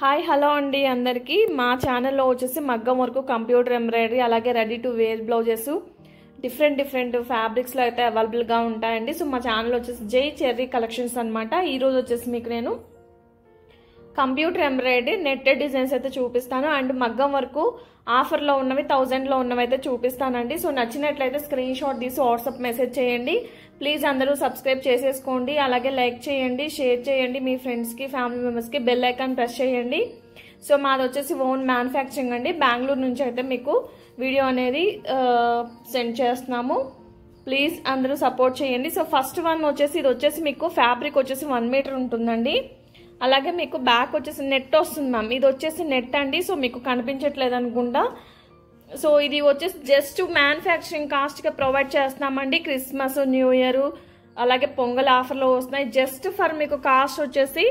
Hi hello అండి అందరికీ మా ఛానల్లో వచ్చేసి మగ్గం వర్క్ కంప్యూటర్ ఎంబ్రాయిడరీ అలాగే ready to wear blouses different ఫ్యాబ్రిక్స్లో అయితే అవైలబుల్గా ఉంటాయండి. సో మా ఛానల్ వచ్చేసి జై చెర్రీ కలెక్షన్స్ అనమాట. ఈరోజు వచ్చేసి మీకు నేను కంప్యూటర్ ఎంబ్రాయిడరీ నెట్టెడ్ డిజైన్స్ అయితే చూపిస్తాను అండ్ మగ్గం వరకు ఆఫర్లో ఉన్నవి 1000లో ఉన్నవి అయితే చూపిస్తానండి. సో నచ్చినట్లయితే స్క్రీన్ షాట్ తీసి వాట్సాప్ మెసేజ్ చేయండి. ప్లీజ్ అందరూ సబ్స్క్రైబ్ చేసేసుకోండి, అలాగే లైక్ చేయండి, షేర్ చేయండి మీ ఫ్రెండ్స్కి ఫ్యామిలీ మెంబర్స్కి, బెల్ ఐకాన్ ప్రెస్ చేయండి. సో మాది వచ్చేసి ఓన్ మ్యానుఫ్యాక్చరింగ్ అండి. బెంగళూరు నుంచి అయితే మీకు వీడియో అనేది సెండ్ చేస్తున్నాము. ప్లీజ్ అందరూ సపోర్ట్ చేయండి. సో ఫస్ట్ వన్ వచ్చేసి ఇది వచ్చేసి మీకు ఫ్యాబ్రిక్ వచ్చేసి 1 మీటర్ ఉంటుందండి. అలాగే మీకు బ్యాక్ వచ్చేసి నెట్ వస్తుంది మ్యామ్. ఇది వచ్చేసి నెట్ అండి. సో మీకు కనిపించట్లేదు అనుకుంటా. సో ఇది వచ్చేసి జస్ట్ మ్యానుఫ్యాక్చరింగ్ కాస్ట్గా ప్రొవైడ్ చేస్తున్నామండి. క్రిస్మస్, న్యూ ఇయర్ అలాగే పొంగల్ ఆఫర్లో వస్తున్నాయి. జస్ట్ ఫర్ మీకు కాస్ట్ వచ్చేసి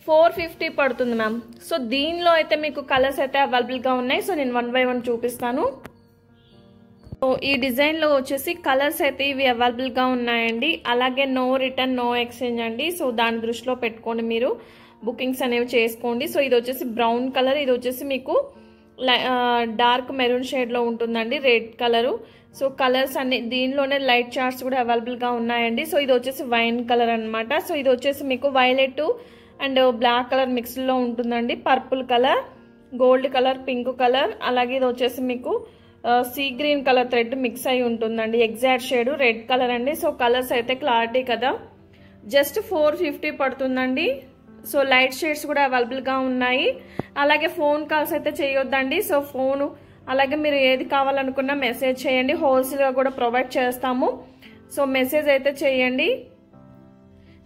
450 పడుతుంది మ్యామ్. సో దీనిలో అయితే మీకు కలర్స్ అయితే అవైలబుల్గా ఉన్నాయి. సో నేను 1 by 1 చూపిస్తాను. సో ఈ డిజైన్లో వచ్చేసి కలర్స్ అయితే ఇవి అవైలబుల్గా ఉన్నాయండి. అలాగే నో రిటర్న్ నో ఎక్స్చేంజ్ అండి. సో దాని దృష్టిలో పెట్టుకోండి, మీరు బుకింగ్స్ అనేవి చేసుకోండి. సో ఇది వచ్చేసి బ్రౌన్ కలర్, ఇది వచ్చేసి మీకు డార్క్ మెరూన్ షేడ్లో ఉంటుందండి, రెడ్ కలరు. సో కలర్స్ అన్ని దీనిలోనే లైట్ చార్ట్స్ కూడా అవైలబుల్గా ఉన్నాయండి. సో ఇది వచ్చేసి వైన్ కలర్ అనమాట. సో ఇది వచ్చేసి మీకు వైలెట్ అండ్ బ్లాక్ కలర్ మిక్స్లో ఉంటుందండి. Purple colour, gold colour, pink colour, అలాగే ఇది వచ్చేసి మీకు sea green colour thread mix అయి ఉంటుందండి. ఎగ్జాక్ట్ షేడ్ రెడ్ కలర్ అండి. సో కలర్స్ అయితే క్లారిటీ కదా. జస్ట్ 450 పడుతుందండి. సో లైట్ షేడ్స్ కూడా అవైలబుల్గా ఉన్నాయి. అలాగే ఫోన్ కాల్స్ అయితే చేయొద్దండి. సో ఫోను అలాగే మీరు ఏది కావాలనుకున్నా మెసేజ్ చేయండి. హోల్సేల్గా కూడా ప్రొవైడ్ చేస్తాము. సో మెసేజ్ అయితే చేయండి.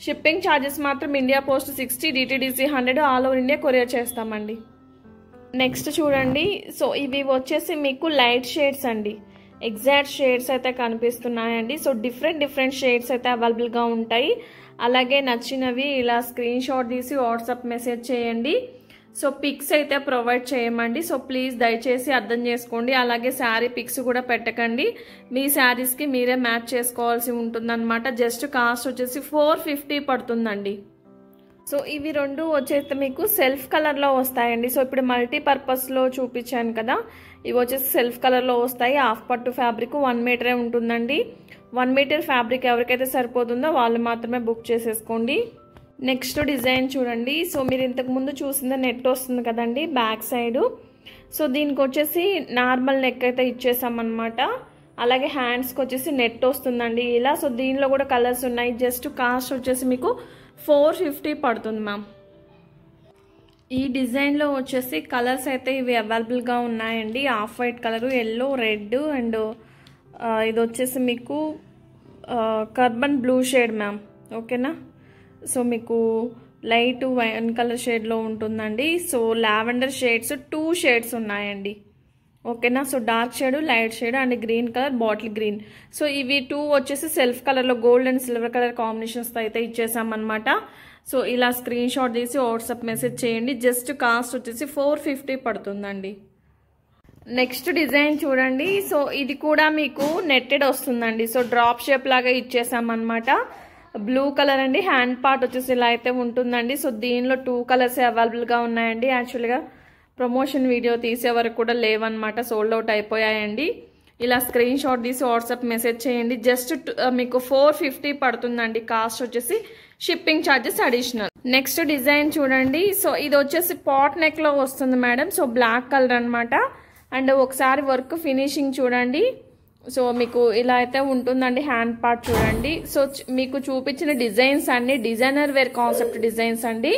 షిప్పింగ్ ఛార్జెస్ మాత్రం India post 60, DTDC 100, all over India courier చేస్తామండి. నెక్స్ట్ చూడండి. సో ఇవి వచ్చేసి మీకు లైట్ షేడ్స్ అండి. ఎగ్జాక్ట్ షేడ్స్ అయితే కనిపిస్తున్నాయండి. సో డిఫరెంట్ షేడ్స్ అయితే అవైలబుల్గా ఉంటాయి. అలాగే నచ్చినవి ఇలా స్క్రీన్ షాట్ తీసి వాట్సాప్ మెసేజ్ చేయండి. సో పిక్స్ అయితే ప్రొవైడ్ చేయమండి. సో ప్లీజ్ దయచేసి అర్థం చేసుకోండి. అలాగే శారీ పిక్స్ కూడా పెట్టకండి. మీ శారీస్కి మీరే మ్యాచ్ చేసుకోవాల్సి ఉంటుందన్నమాట. జస్ట్ కాస్ట్ వచ్చేసి 450 పడుతుందండి. సో ఇవి రెండు వచ్చేసి మీకు సెల్ఫ్ కలర్లో వస్తాయండి. సో ఇప్పుడు మల్టీపర్పస్లో చూపించాను కదా, ఇవి వచ్చేసి సెల్ఫ్ కలర్లో వస్తాయి. హాఫ్ పట్టు ఫ్యాబ్రిక్ 1 మీటరే ఉంటుందండి. 1 మీటర్ ఫ్యాబ్రిక్ ఎవరికైతే సరిపోతుందో వాళ్ళు మాత్రమే బుక్ చేసేసుకోండి. నెక్స్ట్ డిజైన్ చూడండి. సో మీరు ఇంతకు ముందు చూసింది నెట్ వస్తుంది కదండి బ్యాక్ సైడ్. సో దీనికి వచ్చేసి నార్మల్ నెక్ అయితే ఇచ్చేసామన్నమాట. అలాగే హ్యాండ్స్కి వచ్చేసి నెట్ వస్తుందండి ఇలా. సో దీనిలో కూడా కలర్స్ ఉన్నాయి. జస్ట్ కాస్ట్ వచ్చేసి మీకు 450 పడుతుంది మ్యామ్. ఈ డిజైన్లో వచ్చేసి కలర్స్ అయితే ఇవి అవైలబుల్గా ఉన్నాయండి. Off white colour, yellow, red and ఇది వచ్చేసి మీకు కార్బన్ బ్లూ షేడ్ మ్యామ్. ఓకేనా. సో మీకు లైట్ వైన్ కలర్ షేడ్లో ఉంటుందండి. సో లావెండర్ షేడ్స్ 2 షేడ్స్ ఉన్నాయండి. ఓకేనా. So dark shade, light shade and green colour, bottle green. So ఇవి 2 వచ్చేసి సెల్ఫ్ కలర్లో గోల్డ్ అండ్ సిల్వర్ కలర్ కాంబినేషన్స్తో అయితే ఇచ్చేసామన్నమాట. సో ఇలా స్క్రీన్ షాట్ తీసి వాట్సాప్ మెసేజ్ చేయండి. జస్ట్ కాస్ట్ వచ్చేసి 450 పడుతుందండి. నెక్స్ట్ డిజైన్ చూడండి. సో ఇది కూడా మీకు నెట్టెడ్ వస్తుందండి. సో డ్రాప్ షేప్ లాగా ఇచ్చేసామన్నమాట. బ్లూ కలర్ అండి. హ్యాండ్ పార్ట్ వచ్చేసి ఇలా అయితే ఉంటుందండి. సో దీనిలో 2 కలర్స్ అవైలబుల్గా ఉన్నాయండి. యాక్చువల్గా ప్రమోషన్ వీడియో తీసే వరకు కూడా లేవన్నమాట, సోల్డ్ అవుట్ అయిపోయాయండి. ఇలా స్క్రీన్ షాట్ తీసి వాట్సాప్ మెసేజ్ చేయండి. జస్ట్ మీకు 450 పడుతుందండి. కాస్ట్ వచ్చేసి shipping charges additional. Next design చూడండి. సో ఇది వచ్చేసి పాట్ నెక్లో వస్తుంది మేడం. సో బ్లాక్ కలర్ అనమాట. అండ్ ఒకసారి వర్క్ ఫినిషింగ్ చూడండి. సో మీకు ఇలా అయితే ఉంటుందండి. హ్యాండ్ పార్ట్ చూడండి. సో మీకు చూపించిన డిజైన్స్ అన్ని డిజైనర్ వేర్ కాన్సెప్ట్ డిజైన్స్ అండి.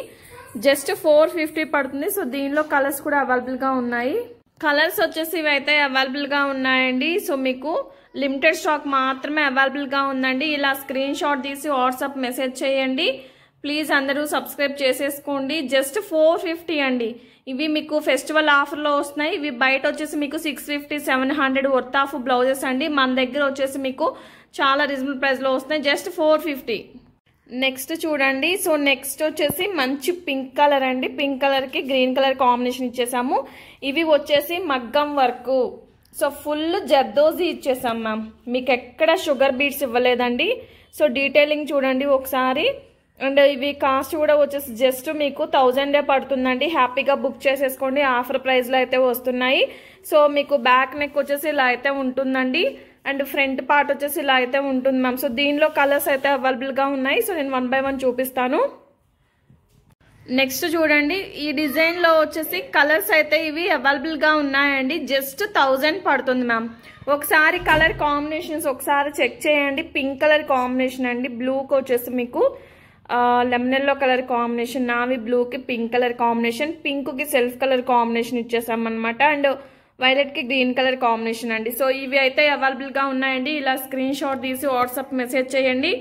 జస్ట్ 450 పడుతుంది. సో దీనిలో కలర్స్ కూడా అవైలబుల్గా ఉన్నాయి. కలర్స్ వచ్చేసి ఇవి అయితే అవైలబుల్గా ఉన్నాయండి. సో మీకు లిమిటెడ్ స్టాక్ మాత్రమే అవైలబుల్గా ఉందండి. ఇలా స్క్రీన్ షాట్ తీసి వాట్సాప్ మెసేజ్ చేయండి. ప్లీజ్ అందరూ సబ్స్క్రైబ్ చేసేసుకోండి. జస్ట్ 450 అండి. ఇవి మీకు ఫెస్టివల్ ఆఫర్లో వస్తున్నాయి. ఇవి బయట వచ్చేసి మీకు 650, 700 వర్త్ ఆఫ్ బ్లౌజెస్ అండి. మన దగ్గర వచ్చేసి మీకు చాలా రీజనబుల్ ప్రైస్లో వస్తున్నాయి. జస్ట్ 450. నెక్స్ట్ చూడండి. సో నెక్స్ట్ వచ్చేసి మంచి పింక్ కలర్ అండి. పింక్ కలర్కి గ్రీన్ కలర్ కాంబినేషన్ ఇచ్చేసాము. ఇవి వచ్చేసి మగ్గం వర్క్. సో ఫుల్ జర్దోజీ ఇచ్చేసాం మ్యామ్. మీకు ఎక్కడ షుగర్ బీట్స్ ఇవ్వలేదండి. సో డీటెయిలింగ్ చూడండి ఒకసారి. అండ్ ఇవి కాస్ట్ కూడా వచ్చేసి జస్ట్ మీకు 1000 పడుతుందండి. హ్యాపీగా బుక్ చేసేసుకోండి, ఆఫర్ ప్రైస్లో అయితే వస్తున్నాయి. సో మీకు బ్యాక్ నెక్ వచ్చేసి ఇలా అయితే ఉంటుందండి, అండ్ ఫ్రంట్ పార్ట్ వచ్చేసి ఇలా అయితే ఉంటుంది మ్యామ్. సో దీనిలో కలర్స్ అయితే అవైలబుల్గా ఉన్నాయి. సో నేను 1 by 1 చూపిస్తాను. నెక్స్ట్ చూడండి, ఈ డిజైన్లో వచ్చేసి కలర్స్ అయితే ఇవి అవైలబుల్గా ఉన్నాయండి. జస్ట్ 1000 పడుతుంది మ్యామ్. ఒకసారి కలర్ కాంబినేషన్స్ ఒకసారి చెక్ చేయండి. పింక్ కలర్ కాంబినేషన్ అండి, బ్లూకి వచ్చేసి మీకు lemon yellow colour combination, navy బ్లూకి పింక్ కలర్ కాంబినేషన్, పింక్కి సెల్ఫ్ కలర్ కాంబినేషన్ ఇచ్చేసామన్నమాట, అండ్ వైలెట్కి గ్రీన్ కలర్ కాంబినేషన్ అండి. సో ఇవి అయితే అవైలబుల్గా ఉన్నాయండి. ఇలా స్క్రీన్ షాట్ తీసి వాట్సాప్ మెసేజ్ చేయండి.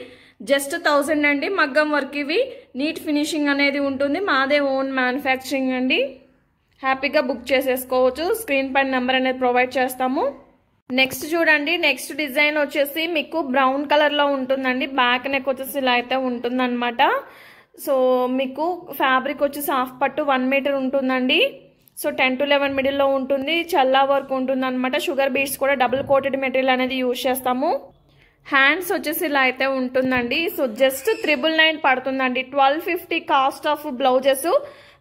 జస్ట్ 1000 అండి. మగ్గం వర్క్, ఇవి నీట్ ఫినిషింగ్ అనేది ఉంటుంది. మాదే ఓన్ మ్యానుఫ్యాక్చరింగ్ అండి. హ్యాపీగా బుక్ చేసేసుకోవచ్చు. స్క్రీన్ పైన నెంబర్ అనేది ప్రొవైడ్ చేస్తాము. నెక్స్ట్ చూడండి, నెక్స్ట్ డిజైన్ వచ్చేసి మీకు బ్రౌన్ కలర్లో ఉంటుందండి. బ్యాక్ నెక్ వచ్చేసి ఇలా అయితే ఉంటుందన్నమాట. సో మీకు ఫ్యాబ్రిక్ వచ్చేసి హాఫ్ పట్టు 1 మీటర్ ఉంటుందండి. సో 10 to 11 మిడిల్లో ఉంటుంది. చల్లా వర్క్ ఉంటుంది అనమాట. షుగర్ బీడ్స్ కూడా డబుల్ కోటెడ్ మెటీరియల్ అనేది యూజ్ చేస్తాము. హ్యాండ్స్ వచ్చేసి ఇలా అయితే ఉంటుందండి. సో జస్ట్ 999 పడుతుందండి. 1250 కాస్ట్ ఆఫ్ బ్లౌజెస్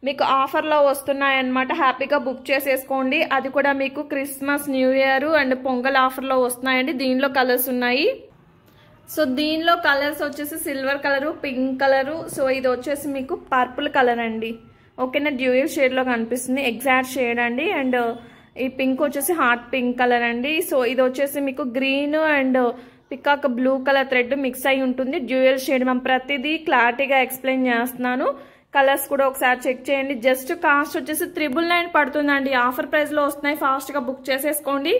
మీకు ఆఫర్లో వస్తున్నాయన్నమాట. హ్యాపీగా బుక్ చేసేసుకోండి. అది కూడా మీకు Christmas, new year and pongal ఆఫర్లో వస్తున్నాయండి. దీనిలో కలర్స్ ఉన్నాయి. సో దీనిలో కలర్స్ వచ్చేసి silver colour, pink colour, so ఇది వచ్చేసి మీకు పర్పుల్ కలర్ అండి. ఓకేనా, డ్యూయల్ షేడ్లో కనిపిస్తుంది, ఎగ్జాక్ట్ షేడ్ అండి. అండ్ ఈ పింక్ వచ్చేసి హాట్ పింక్ కలర్ అండి. సో ఇది వచ్చేసి మీకు green and peacock blue colour thread mix అయి ఉంటుంది. Dual shade. మేము ప్రతిదీ క్లారిటీగా ఎక్స్ప్లెయిన్ చేస్తున్నాను. కలర్స్ కూడా ఒకసారి చెక్ చేయండి. జస్ట్ కాస్ట్ వచ్చేసి 999 పడుతుందండి. ఆఫర్ ప్రైస్లో వస్తున్నాయి. ఫాస్ట్గా బుక్ చేసేసుకోండి.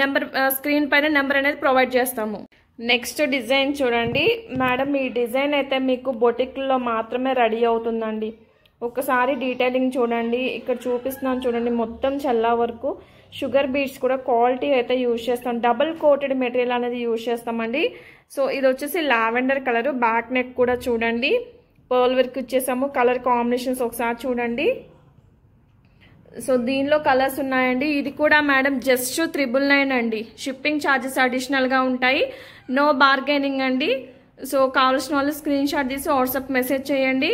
నెంబర్ స్క్రీన్ పైన నెంబర్ అనేది ప్రొవైడ్ చేస్తాము. నెక్స్ట్ డిజైన్ చూడండి మేడం, ఈ డిజైన్ అయితే మీకు బొటిక్లో మాత్రమే రెడీ అవుతుందండి. ఒకసారి డీటెయిలింగ్ చూడండి. ఇక్కడ చూపిస్తున్నాను చూడండి, మొత్తం చల్లా వరకు షుగర్ బీడ్స్ కూడా క్వాలిటీ అయితే యూజ్ చేస్తాం. డబుల్ కోటెడ్ మెటీరియల్ అనేది యూజ్ చేస్తామండి. సో ఇది వచ్చేసి లావెండర్ కలర్. బ్యాక్ నెక్ కూడా చూడండి పర్ల్ వర్క్ ఇచ్చేసాము. కలర్ కాంబినేషన్స్ ఒకసారి చూడండి. సో దీనిలో కలర్స్ ఉన్నాయండి. ఇది కూడా మేడం జస్ట్ 999 అండి. షిప్పింగ్ ఛార్జెస్ అడిషనల్గా ఉంటాయి. నో బార్గెనింగ్ అండి. సో కావాల్సిన వాళ్ళు స్క్రీన్ షాట్ తీసి వాట్సాప్ మెసేజ్ చేయండి.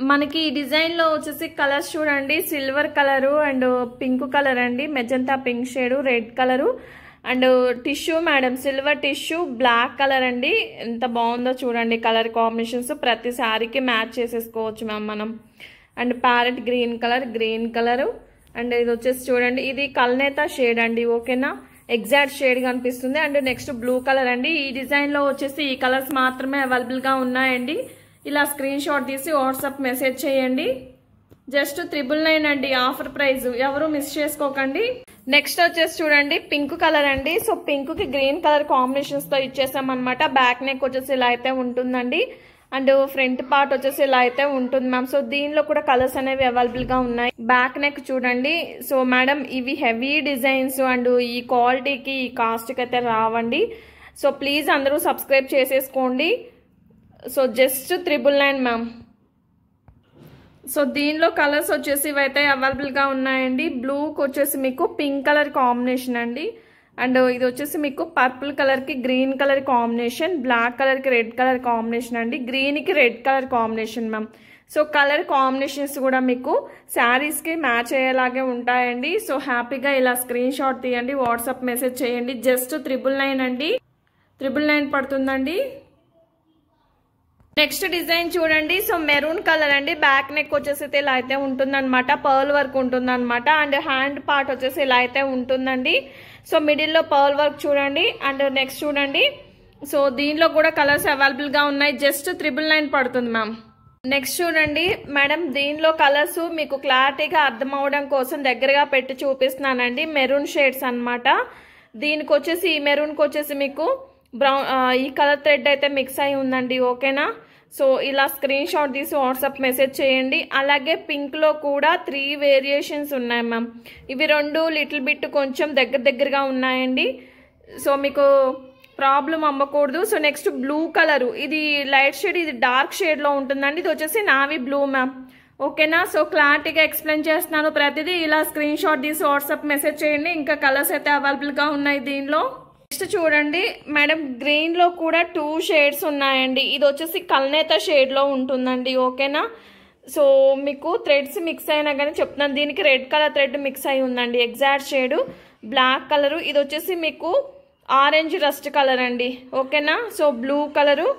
మనకి ఈ డిజైన్లో వచ్చేసి కలర్స్ చూడండి, silver colour and pink colour అండి, magenta pink shade, red colour and tissue madam, silver tissue, black colour అండి. ఎంత బాగుందో చూడండి కలర్ కాంబినేషన్స్. ప్రతి శారీకి మ్యాచ్ చేసేసుకోవచ్చు మ్యామ్ మనం. And parrot green colour and ఇది వచ్చేసి చూడండి, ఇది కల్నేత షేడ్ అండి. ఓకేనా, ఎగ్జాక్ట్ షేడ్ కనిపిస్తుంది. అండ్ నెక్స్ట్ బ్లూ కలర్ అండి. ఈ డిజైన్లో వచ్చేసి ఈ కలర్స్ మాత్రమే అవైలబుల్గా ఉన్నాయండి. ఇలా స్క్రీన్ షాట్ తీసి వాట్సాప్ మెసేజ్ చేయండి. జస్ట్ 999 అండి ఆఫర్ ప్రైస్, ఎవరు మిస్ చేసుకోకండి. నెక్స్ట్ వచ్చేసి చూడండి పింక్ కలర్ అండి. సో పింక్ కి గ్రీన్ కలర్ కాంబినేషన్స్ తో ఇచ్చేసామన్నమాట. బ్యాక్ నెక్ వచ్చేసి ఇలా అయితే ఉంటుందండి. అండ్ ఫ్రంట్ పార్ట్ వచ్చేసి ఇలా అయితే ఉంటుంది మ్యామ్. సో దీనిలో కూడా కలర్స్ అనేవి అవైలబుల్ గా ఉన్నాయి. బ్యాక్ నెక్ చూడండి. సో మేడం ఇవి హెవీ డిజైన్స్ అండ్ ఈ క్వాలిటీకి ఈ కాస్ట్ కి అయితే రావండి. సో ప్లీజ్ అందరూ సబ్స్క్రైబ్ చేసేసుకోండి. So just 999 ma'am. సో దీనిలో కలర్స్ వచ్చేసి ఇవైతే అవైలబుల్గా ఉన్నాయండి. బ్లూకి వచ్చేసి మీకు పింక్ కలర్ కాంబినేషన్ అండి. అండ్ ఇది వచ్చేసి మీకు పర్పుల్ కలర్కి గ్రీన్ కలర్ కాంబినేషన్, బ్లాక్ కలర్కి రెడ్ కలర్ కాంబినేషన్ అండి, గ్రీన్కి red colour combination ma'am. So colour combinations కూడా మీకు శారీస్కి మ్యాచ్ అయ్యేలాగే ఉంటాయండి. సో హ్యాపీగా ఇలా స్క్రీన్ షాట్ తీయండి, వాట్సాప్ మెసేజ్ చేయండి. జస్ట్ 999 అండి, 999 పడుతుందండి. నెక్స్ట్ డిజైన్ చూడండి. సో మెరూన్ కలర్ అండి. బ్యాక్ నెక్ వచ్చేసి ఇలా అయితే ఉంటుందన్నమాట. పర్ల్ వర్క్ ఉంటుందన్నమాట. అండ్ హ్యాండ్ పార్ట్ వచ్చేసి ఇలా అయితే ఉంటుందండి. సో మిడిల్లో పర్ల్ వర్క్ చూడండి. అండ్ నెక్స్ట్ చూడండి. సో దీనిలో కూడా కలర్స్ అవైలబుల్ గా ఉన్నాయి. జస్ట్ 999 పడుతుంది మ్యామ్. నెక్స్ట్ చూడండి మేడం, దీనిలో కలర్స్ మీకు క్లారిటీగా అర్థం అవడం కోసం దగ్గరగా పెట్టి చూపిస్తున్నానండి. మెరూన్ షేడ్స్ అన్నమాట. దీనికి వచ్చేసి ఈ మెరూన్కి వచ్చేసి మీకు బ్రౌన్ ఈ కలర్ థ్రెడ్ అయితే మిక్స్ అయి ఉందండి. ఓకేనా, సో ఇలా స్క్రీన్ షాట్ తీసి వాట్సాప్ మెసేజ్ చేయండి. అలాగే పింక్లో కూడా 3 వేరియేషన్స్ ఉన్నాయి మ్యామ్. ఇవి 2 లిటిల్ బిట్ కొంచెం దగ్గరగా ఉన్నాయండి. సో మీకు ప్రాబ్లం అవ్వకూడదు. సో నెక్స్ట్ బ్లూ కలరు, ఇది లైట్ షేడ్, ఇది డార్క్ షేడ్లో ఉంటుందండి. ఇది వచ్చేసి నావీ బ్లూ మ్యామ్. ఓకేనా, సో క్లారిటీగా ఎక్స్ప్లెయిన్ చేస్తున్నాను ప్రతిదీ. ఇలా స్క్రీన్ షాట్ తీసి వాట్సాప్ మెసేజ్ చేయండి. ఇంకా కలర్స్ అయితే అవైలబుల్గా ఉన్నాయి దీనిలో. నెక్స్ట్ చూడండి మేడం, గ్రీన్ లో కూడా 2 షేడ్స్ ఉన్నాయండి. ఇది వచ్చేసి కల్నేత షేడ్ లో ఉంటుందండి. ఓకేనా, సో మీకు థ్రెడ్స్ మిక్స్ అయినా కానీ చెప్తున్నాను, దీనికి రెడ్ కలర్ థ్రెడ్ మిక్స్ అయి ఉందండి. Exact shade black colour. ఇది వచ్చేసి మీకు ఆరెంజ్ రస్ట్ కలర్ అండి. ఓకేనా, so blue colour,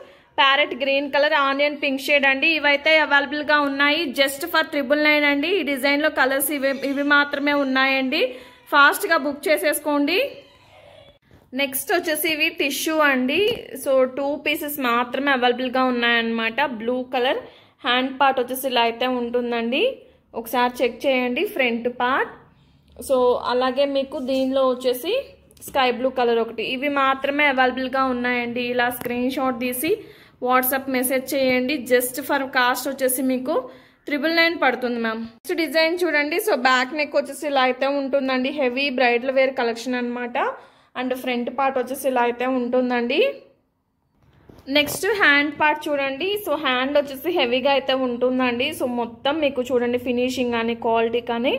parrot green colour, onion pink shade అండి. ఇవైతే అవైలబుల్గా ఉన్నాయి జస్ట్ ఫర్ 999 అండి. ఈ డిజైన్లో కలర్స్ ఇవి మాత్రమే ఉన్నాయండి. ఫాస్ట్గా బుక్ చేసేసుకోండి. నెక్స్ట్ వచ్చేసి ఇవి టిష్యూ అండి. సో 2 పీసెస్ మాత్రమే అవైలబుల్గా ఉన్నాయన్నమాట. బ్లూ కలర్, హ్యాండ్ పార్ట్ వచ్చేసి ఇలా అయితే ఉంటుందండి. ఒకసారి చెక్ చేయండి ఫ్రంట్ పార్ట్. సో అలాగే మీకు దీనిలో వచ్చేసి స్కై బ్లూ కలర్ ఒకటి. ఇవి మాత్రమే అవైలబుల్గా ఉన్నాయండి. ఇలా స్క్రీన్ షాట్ తీసి వాట్సాప్ మెసేజ్ చేయండి. జస్ట్ ఫర్ కాస్ట్ వచ్చేసి మీకు 999 పడుతుంది మ్యామ్. నెక్స్ట్ డిజైన్ చూడండి. సో బ్యాక్ నెక్ వచ్చేసి ఇలా అయితే ఉంటుందండి. హెవీ బ్రైడల్ వేర్ కలెక్షన్ అనమాట. అండ్ ఫ్రంట్ పార్ట్ వచ్చేసి ఇలా అయితే ఉంటుందండి. నెక్స్ట్ హ్యాండ్ పార్ట్ చూడండి. సో హ్యాండ్ వచ్చేసి హెవీగా అయితే ఉంటుందండి. సో మొత్తం మీకు చూడండి ఫినిషింగ్ కానీ క్వాలిటీ కానీ.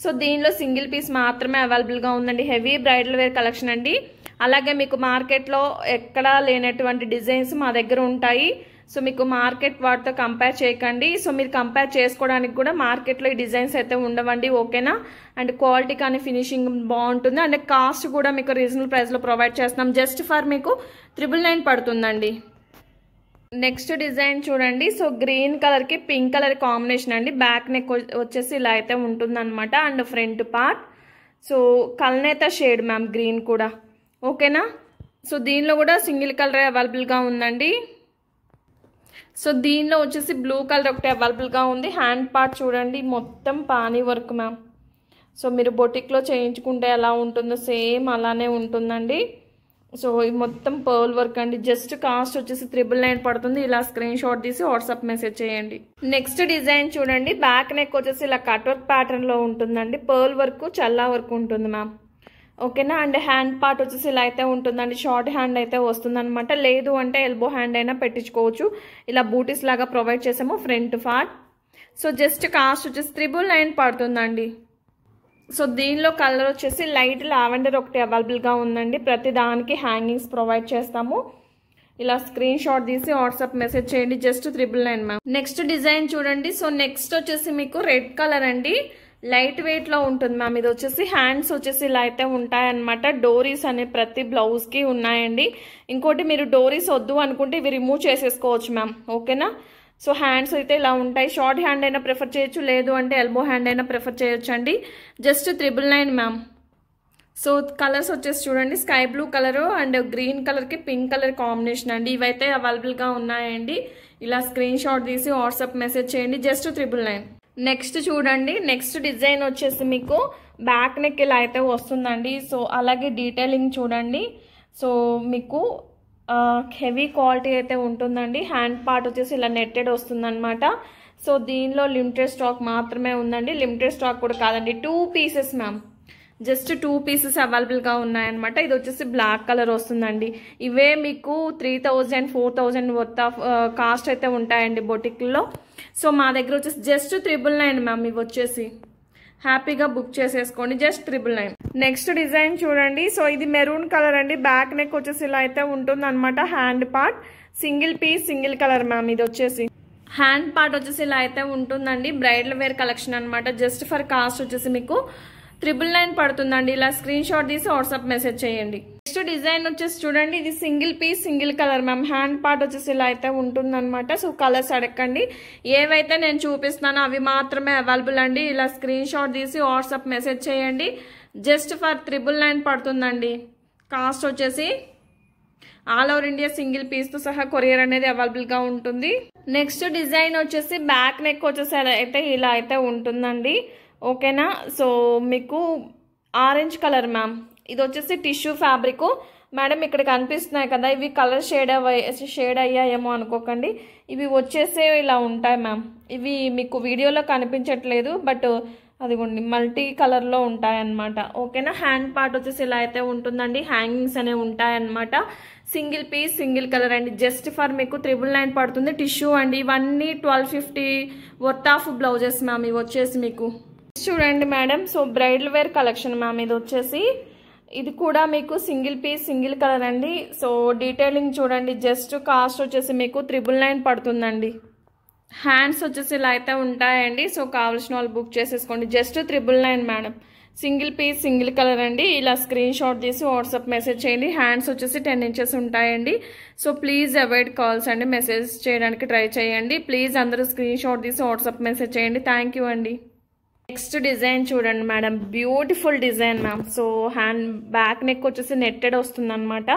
సో దీనిలో సింగిల్ పీస్ మాత్రమే అవైలబుల్గా ఉందండి. హెవీ బ్రైడల్ వేర్ కలెక్షన్ అండి. అలాగే మీకు మార్కెట్లో ఎక్కడా లేనటువంటి డిజైన్స్ మా దగ్గర ఉంటాయి. సో మీకు మార్కెట్ వాటితో కంపేర్ చేయకండి. సో మీరు కంపేర్ చేసుకోవడానికి కూడా మార్కెట్లో ఈ డిజైన్స్ అయితే ఉండవండి. ఓకేనా, అండ్ క్వాలిటీ కానీ ఫినిషింగ్ బాగుంటుంది. అండ్ కాస్ట్ కూడా మీకు రీజనబుల్ ప్రైస్లో ప్రొవైడ్ చేస్తున్నాం. జస్ట్ ఫర్ మీకు 999 పడుతుందండి. నెక్స్ట్ డిజైన్ చూడండి. సో గ్రీన్ కలర్కి పింక్ కలర్ కాంబినేషన్ అండి. బ్యాక్ నెక్ వచ్చేసి ఇలా అయితే ఉంటుందన్నమాట. అండ్ ఫ్రంట్ పార్ట్ సో కల్నేత షేడ్ మ్యామ్, గ్రీన్ కూడా. ఓకేనా, సో దీనిలో కూడా సింగిల్ కలర్ అవైలబుల్గా ఉందండి. సో దీనిలో వచ్చేసి బ్లూ కలర్ ఒకటి అవైలబుల్గా ఉంది. హ్యాండ్ పార్ట్ చూడండి మొత్తం పానీ వర్క్ మ్యామ్. సో మీరు బొటిక్లో చేయించుకుంటే ఎలా ఉంటుందో సేమ్ అలానే ఉంటుందండి. సో ఇది మొత్తం పర్ల్ వర్క్ అండి. జస్ట్ కాస్ట్ వచ్చేసి 999 పడుతుంది. ఇలా స్క్రీన్ షాట్ తీసి వాట్సాప్ మెసేజ్ చేయండి. నెక్స్ట్ డిజైన్ చూడండి. బ్యాక్ నెక్ వచ్చేసి ఇలా కట్ వర్క్ ప్యాటర్న్లో ఉంటుందండి. పర్ల్ వర్క్, చల్లా వర్క్ ఉంటుంది మ్యామ్. ఓకేనా, అండ్ హ్యాండ్ పార్ట్ వచ్చేసి ఇలా అయితే ఉంటుందండి. షార్ట్ హ్యాండ్ అయితే వస్తుందన్నమాట. లేదు అంటే ఎల్బో హ్యాండ్ అయినా పెట్టించుకోవచ్చు. ఇలా బూటీస్ లాగా ప్రొవైడ్ చేసాము front part. So just cost వచ్చేసి 999 పడుతుందండి. సో దీనిలో కలర్ వచ్చేసి లైట్ లావెండర్ ఒకటి అవైలబుల్గా ఉందండి. ప్రతి దానికి హ్యాంగింగ్స్ ప్రొవైడ్ చేస్తాము. ఇలా స్క్రీన్ షాట్ తీసి వాట్సాప్ మెసేజ్ చేయండి. Just 999 ma'am. నెక్స్ట్ డిజైన్ చూడండి. సో నెక్స్ట్ వచ్చేసి మీకు రెడ్ కలర్ అండి. లైట్ వెయిట్ లో ఉంటుంది మ్యామ్. ఇది వచ్చేసి హ్యాండ్స్ వచ్చేసి ఇలా అయితే ఉంటాయన్నమాట. డోరీస్ అనే ప్రతి బ్లౌజ్ కి ఉన్నాయండి. ఇంకోటి మీరు డోరీస్ వద్దు అనుకుంటే ఇవి రిమూవ్ చేసేసుకోవచ్చు మ్యామ్. ఓకేనా, సో హ్యాండ్స్ అయితే ఇలా ఉంటాయి. షార్ట్ హ్యాండ్ అయినా ప్రిఫర్ చేయొచ్చు, లేదు అంటే ఎల్బో హ్యాండ్ అయినా ప్రిఫర్ చేయొచ్చు అండి. Just 999 ma'am. సో కలర్స్ వచ్చేసి చూడండి, sky blue colour and green colour కి పింక్ కలర్ కాంబినేషన్ అండి. ఇవైతే అవైలబుల్ గా ఉన్నాయండి. ఇలా స్క్రీన్ షాట్ తీసి వాట్సాప్ మెసేజ్ చేయండి. జస్ట్ 999. నెక్స్ట్ చూడండి. నెక్స్ట్ డిజైన్ వచ్చేసి మీకు బ్యాక్ నెక్ ఇలా అయితే వస్తుందండి. సో అలాగే డీటెయిలింగ్ చూడండి. సో మీకు హెవీ క్వాలిటీ అయితే ఉంటుందండి. హ్యాండ్ పార్ట్ వచ్చేసి ఇలా నెట్టెడ్ వస్తుందన్నమాట. సో దీనిలో లిమిటెడ్ స్టాక్ మాత్రమే ఉందండి. లిమిటెడ్ స్టాక్ కూడా కాదండి, 2 పీసెస్ మ్యామ్. జస్ట్ 2 పీసెస్ అవైలబుల్గా ఉన్నాయన్నమాట. ఇది వచ్చేసి బ్లాక్ కలర్ వస్తుందండి. ఇవే మీకు 3000 4000 వర్త్ ఆఫ్ కాస్ట్ అయితే ఉంటాయండి బొటిక్లో. సో మా దగ్గర వచ్చేసి జస్ట్ 999 మ్యామ్. ఇవి వచ్చేసి హ్యాపీగా బుక్ చేసేసుకోండి. జస్ట్ 999. నెక్స్ట్ డిజైన్ చూడండి. సో ఇది మెరూన్ కలర్ అండి. బ్యాక్ నెక్ వచ్చేసి ఇలా అయితే ఉంటుంది అనమాట. Hand part single piece single colour ma'am. ఇది వచ్చేసి హ్యాండ్ పార్ట్ వచ్చేసి ఇలా అయితే ఉంటుందండి. బ్రైడల్ వేర్ కలెక్షన్ అనమాట. జస్ట్ ఫర్ కాస్ట్ వచ్చేసి మీకు 999 పడుతుందండి. ఇలా స్క్రీన్ షాట్ తీసి వాట్సాప్ మెసేజ్ చేయండి. నెక్స్ట్ డిజైన్ వచ్చేసి చూడండి. ఇది single piece single colour ma'am. Hand part వచ్చేసి ఇలా అయితే ఉంటుందన్నమాట. సో కలర్స్ అడగండి. ఏవైతే నేను చూపిస్తున్నానో అవి మాత్రమే అవైలబుల్ అండి. ఇలా స్క్రీన్ షాట్ తీసి వాట్సాప్ మెసేజ్ చేయండి. జస్ట్ ఫర్ 999 పడుతుందండి. కాస్ట్ వచ్చేసి ఆల్ ఓవర్ ఇండియా సింగిల్ పీస్తో సహా కొరియర్ అనేది అవైలబుల్గా ఉంటుంది. నెక్స్ట్ డిజైన్ వచ్చేసి బ్యాక్ నెక్ వచ్చేసి అయితే ఇలా అయితే ఉంటుందండి. ఓకేనా, సో మీకు ఆరెంజ్ కలర్ మ్యామ్. ఇది వచ్చేసి టిష్యూ ఫ్యాబ్రిక్ మేడం. ఇక్కడ కనిపిస్తున్నాయి కదా, ఇవి కలర్ షేడ్ అయ్యాయేమో అనుకోకండి. ఇవి వచ్చేసి ఇలా ఉంటాయి మ్యామ్. ఇవి మీకు వీడియోలో కనిపించట్లేదు, బట్ అదిగోండి మల్టీ కలర్లో ఉంటాయన్నమాట. ఓకేనా, హ్యాండ్ పార్ట్ వచ్చేసి ఇలా అయితే ఉంటుందండి. హ్యాంగింగ్స్ అనేవి ఉంటాయన్నమాట. సింగిల్ పీస్ సింగిల్ కలర్ అండి. జస్ట్ ఫర్ మీకు 999 పడుతుంది. టిష్యూ అండి. ఇవన్నీ 1250 వర్త్ ఆఫ్ బ్లౌజెస్ మ్యామ్. ఇవి వచ్చేసి మీకు చూడండి madam. So bridal wear collection ma'am. ఇది వచ్చేసి ఇది కూడా మీకు సింగిల్ పీస్ సింగిల్ కలర్ అండి. సో డీటెయిలింగ్ చూడండి. జస్ట్ కాస్ట్ వచ్చేసి మీకు 999 పడుతుందండి. హ్యాండ్స్ వచ్చేసి ఇలా అయితే ఉంటాయండి. సో కావాల్సిన వాళ్ళు బుక్ చేసేసుకోండి. Just 999 madam. Single piece single colour అండి. ఇలా స్క్రీన్ షాట్ తీసి వాట్సాప్ మెసేజ్ చేయండి. హ్యాండ్స్ వచ్చేసి 10 ఇంచెస్ ఉంటాయండి. సో ప్లీజ్ అవాయిడ్ కాల్స్ అండి. మెసేజ్ చేయడానికి ట్రై చేయండి. ప్లీజ్ అందరూ స్క్రీన్ షాట్ తీసి వాట్సాప్ మెసేజ్ చేయండి. థ్యాంక్ యూ అండి. నెక్స్ట్ డిజైన్ చూడండి madam. Beautiful design ma'am. So hand back neck వచ్చేసి నెట్టెడ్ వస్తుంది అనమాట.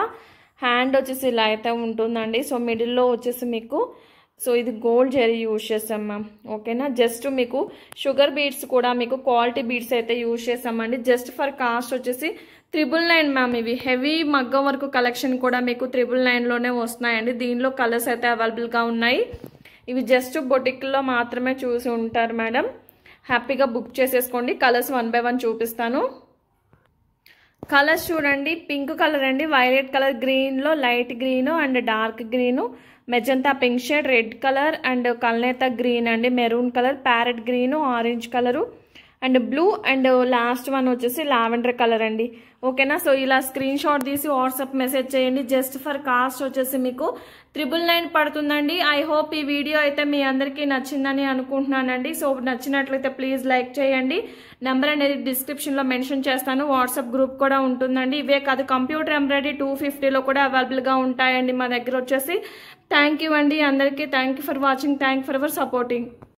హ్యాండ్ వచ్చేసి ఇలా అయితే ఉంటుందండి. సో మిడిల్లో వచ్చేసి మీకు సో ఇది గోల్డ్ జెరీ యూజ్ చేస్తాం మ్యామ్. ఓకేనా. జస్ట్ మీకు షుగర్ బీడ్స్ కూడా మీకు క్వాలిటీ బీడ్స్ అయితే యూజ్ చేస్తామండి. జస్ట్ ఫర్ కాస్ట్ వచ్చేసి 999 మ్యామ్. ఇవి హెవీ మగ్గం వర్క్ కలెక్షన్ కూడా మీకు 999లోనే వస్తున్నాయండి. దీనిలో కలర్స్ అయితే అవైలబుల్గా ఉన్నాయి. ఇవి జస్ట్ బొటిక్లో మాత్రమే చూసి ఉంటారు మేడం. హ్యాపీగా బుక్ చేసేసుకోండి. కలర్స్ 1 by 1 చూపిస్తాను. కలర్స్ చూడండి. పింక్ కలర్ అండి, వైలెట్ కలర్, గ్రీన్లో light green and dark green, magenta pink shade, red colour and కల్నేత గ్రీన్ అండి, maroon colour, parrot green, orange colour and blue and last one వచ్చేసి lavender colour అండి. ఓకేనా. So ఇలా screen shot తీసి WhatsApp message చేయండి. Just for cost వచ్చేసి మీకు 999 పడుతుందండి. ఐ హోప్ ఈ వీడియో అయితే మీ అందరికీ నచ్చిందని అనుకుంటున్నానండి. సో నచ్చినట్లయితే ప్లీజ్ లైక్ చేయండి. నెంబర్ అనేది డిస్క్రిప్షన్లో మెన్షన్ చేస్తాను. వాట్సాప్ గ్రూప్ కూడా ఉంటుందండి. ఇవే కాదు కంప్యూటర్ ఎంబ్రాయిడరీ 250లో కూడా అవైలబుల్గా ఉంటాయండి మా దగ్గర వచ్చేసి. థ్యాంక్ యూ అండి అందరికీ. Thank you for watching. Thank for hour supporting.